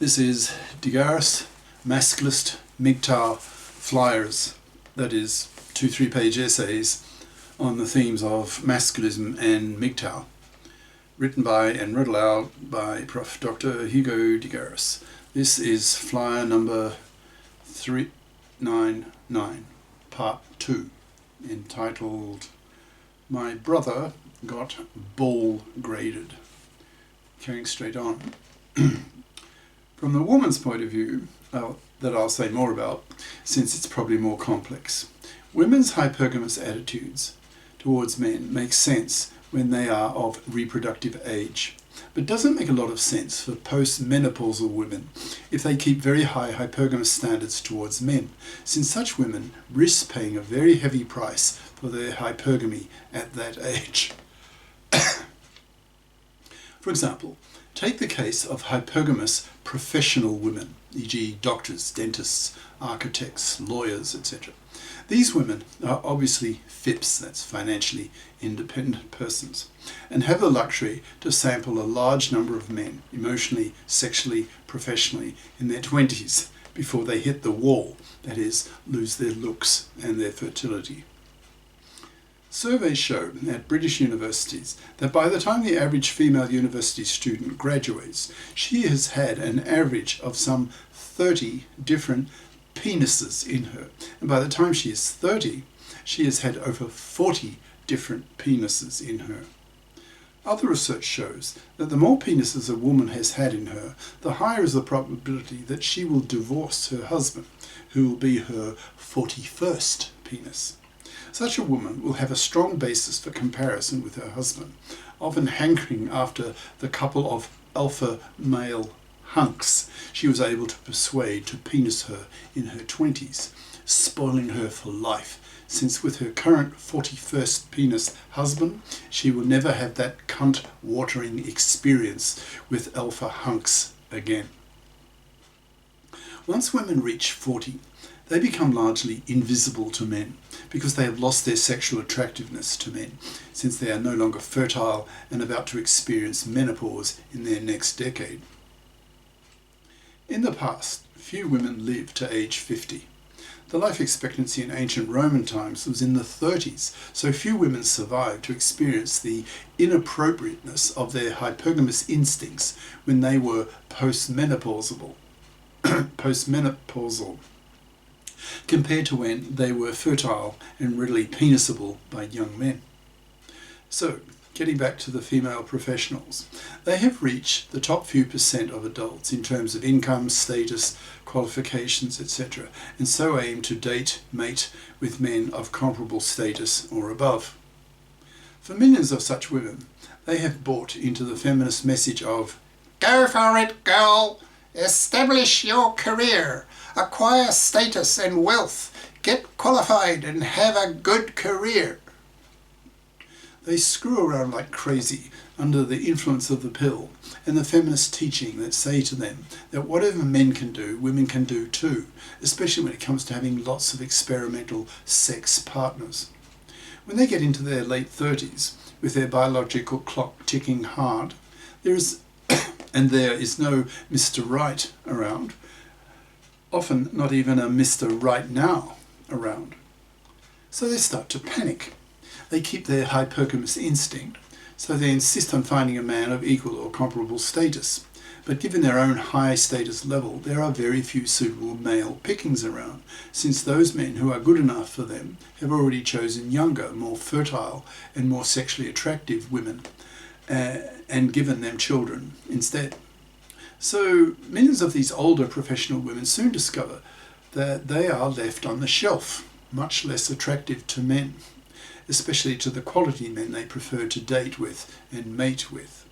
This is GARIS Masculist MGTOW flyers, that is 2-3 page essays on the themes of masculism and MGTOW, written by and read aloud by Prof. Dr. Hugo de Garis. This is flyer number 399, part 2, entitled My Brother Got Ball Graded. Carrying straight on. From the woman's point of view, that I'll say more about, since it's probably more complex. Women's hypergamous attitudes towards men make sense when they are of reproductive age, but doesn't make a lot of sense for postmenopausal women if they keep very high hypergamous standards towards men, since such women risk paying a very heavy price for their hypergamy at that age. For example, take the case of hypergamous professional women, e.g. doctors, dentists, architects, lawyers, etc. These women are obviously FIPs, that's financially independent persons, and have the luxury to sample a large number of men, emotionally, sexually, professionally, in their 20s before they hit the wall, that is, lose their looks and their fertility. Surveys show at British universities that by the time the average female university student graduates, she has had an average of some 30 different penises in her. And by the time she is 30, she has had over 40 different penises in her. Other research shows that the more penises a woman has had in her, the higher is the probability that she will divorce her husband, who will be her 41st penis. Such a woman will have a strong basis for comparison with her husband, often hankering after the couple of alpha male hunks she was able to persuade to penis her in her 20s, spoiling her for life, since with her current 41st penis husband, she will never have that cunt-watering experience with alpha hunks again. Once women reach 40, they become largely invisible to men because they have lost their sexual attractiveness to men, since they are no longer fertile and about to experience menopause in their next decade. In the past, few women lived to age 50. The life expectancy in ancient Roman times was in the 30s, so few women survived to experience the inappropriateness of their hypergamous instincts when they were postmenopausal, compared to when they were fertile and readily penisable by young men. So, getting back to the female professionals, they have reached the top few percent of adults in terms of income, status, qualifications, etc., and so aim to mate with men of comparable status or above. For millions of such women, they have bought into the feminist message of "Go for it, girl! Establish your career, acquire status and wealth, get qualified and have a good career." They screw around like crazy under the influence of the pill and the feminist teaching that say to them that whatever men can do, women can do too, especially when it comes to having lots of experimental sex partners. When they get into their late 30s, with their biological clock ticking hard, there is no Mr. Right around, often not even a Mr. Right Now around. So they start to panic. They keep their hypergamous instinct, so they insist on finding a man of equal or comparable status. But given their own high status level, there are very few suitable male pickings around, since those men who are good enough for them have already chosen younger, more fertile and more sexually attractive women, and given them children instead. So millions of these older professional women soon discover that they are left on the shelf, much less attractive to men, especially to the quality men they prefer to date with and mate with.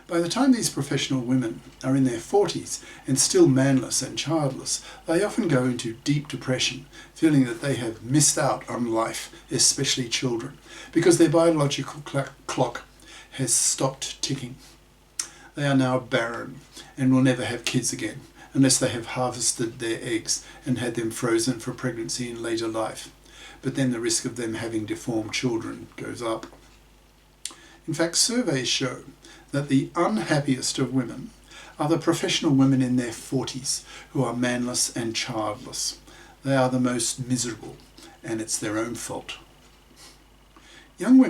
By the time these professional women are in their 40s and still manless and childless, they often go into deep depression, feeling that they have missed out on life, especially children, because their biological clock has stopped ticking. They are now barren and will never have kids again unless they have harvested their eggs and had them frozen for pregnancy in later life. But then the risk of them having deformed children goes up. In fact, surveys show that the unhappiest of women are the professional women in their 40s who are manless and childless. They are the most miserable, and it's their own fault. Younger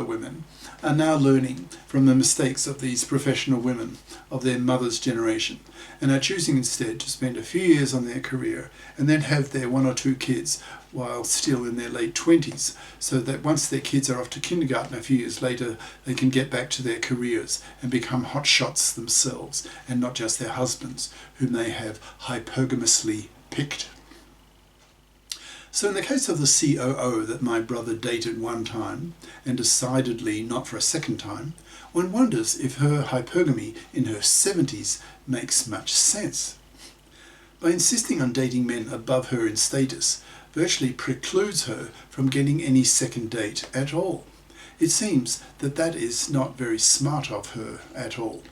women are now learning from the mistakes of these professional women of their mother's generation, and are choosing instead to spend a few years on their career and then have their 1 or 2 kids while still in their late 20s, so that once their kids are off to kindergarten a few years later, they can get back to their careers and become hotshots themselves, and not just their husbands, whom they have hypergamously picked. So in the case of the COO that my brother dated one time, and decidedly not for a second time, one wonders if her hypergamy in her 70s makes much sense. By insisting on dating men above her in status, virtually precludes her from getting any second date at all. It seems that that is not very smart of her at all.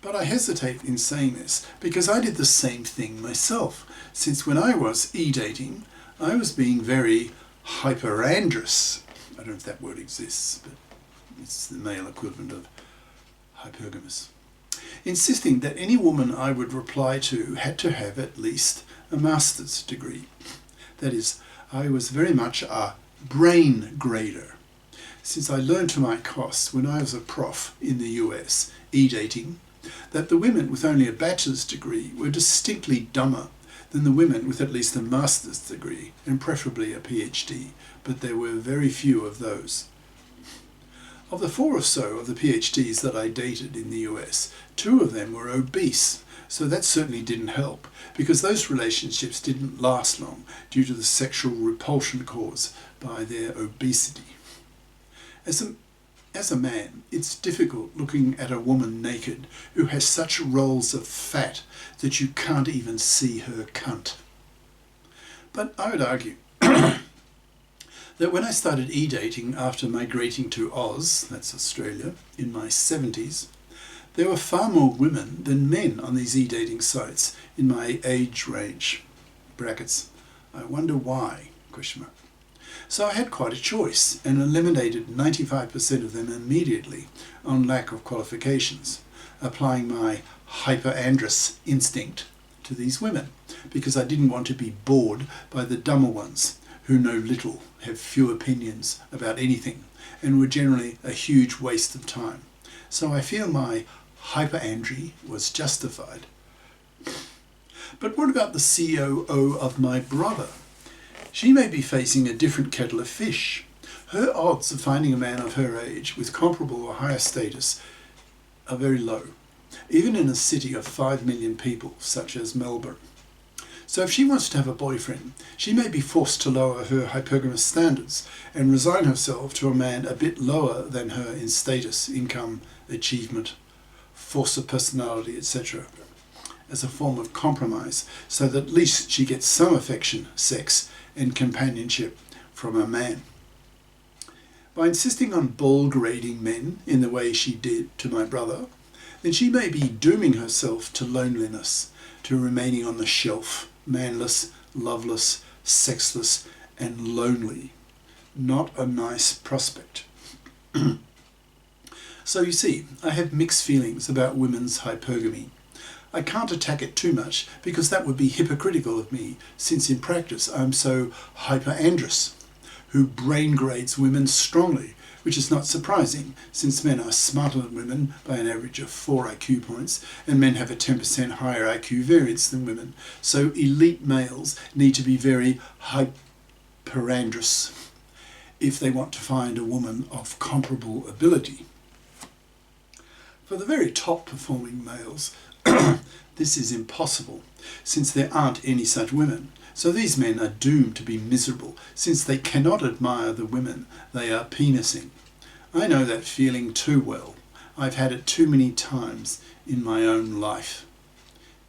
But I hesitate in saying this because I did the same thing myself, since when I was e-dating, I was being very hyperandrous. I don't know if that word exists, but it's the male equivalent of hypergamous. Insisting that any woman I would reply to had to have at least a master's degree. That is, I was very much a brain grader, since I learned to my cost when I was a prof in the US, e-dating, that the women with only a bachelor's degree were distinctly dumber than the women with at least a master's degree, and preferably a PhD, but there were very few of those. Of the 4 or so of the PhDs that I dated in the US, 2 of them were obese, so that certainly didn't help, because those relationships didn't last long due to the sexual repulsion caused by their obesity. As a man, it's difficult looking at a woman naked who has such rolls of fat that you can't even see her cunt. But I would argue that when I started e-dating after migrating to Oz, that's Australia, in my 70s, there were far more women than men on these e-dating sites in my age range. Brackets. I wonder why? ? So I had quite a choice and eliminated 95% of them immediately on lack of qualifications, applying my hyperandrous instinct to these women, because I didn't want to be bored by the dumber ones who know little, have few opinions about anything, and were generally a huge waste of time. So I feel my hyperandry was justified. But what about the COO of my brother? She may be facing a different kettle of fish. Her odds of finding a man of her age with comparable or higher status are very low, even in a city of 5 million people such as Melbourne. So if she wants to have a boyfriend, she may be forced to lower her hypergamous standards and resign herself to a man a bit lower than her in status, income, achievement, force of personality, etc., as a form of compromise, so that at least she gets some affection, sex, and companionship from a man. By insisting on ball grading men in the way she did to my brother, then she may be dooming herself to loneliness, to remaining on the shelf, manless, loveless, sexless, and lonely. Not a nice prospect. So you see, I have mixed feelings about women's hypergamy. I can't attack it too much because that would be hypocritical of me, since in practice I'm so hyperandrous, who brain grades women strongly, which is not surprising since men are smarter than women by an average of 4 IQ points, and men have a 10% higher IQ variance than women. So elite males need to be very hyperandrous if they want to find a woman of comparable ability. For the very top performing males, this is impossible, since there aren't any such women. So these men are doomed to be miserable, since they cannot admire the women they are penising. I know that feeling too well. I've had it too many times in my own life.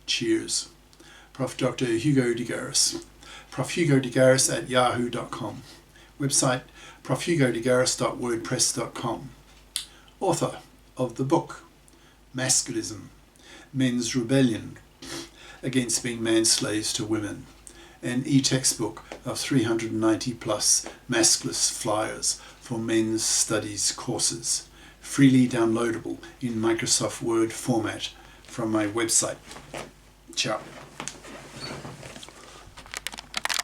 Cheers. Prof. Dr. Hugo de GARIS. Prof. Hugo de GARIS at yahoo.com. Website profhugodegaris.wordpress.com. Author of the book Masculism, Men's Rebellion Against Being Manslaves to Women, an e-textbook of 390 plus masculist flyers for men's studies courses, freely downloadable in Microsoft Word format from my website. Ciao.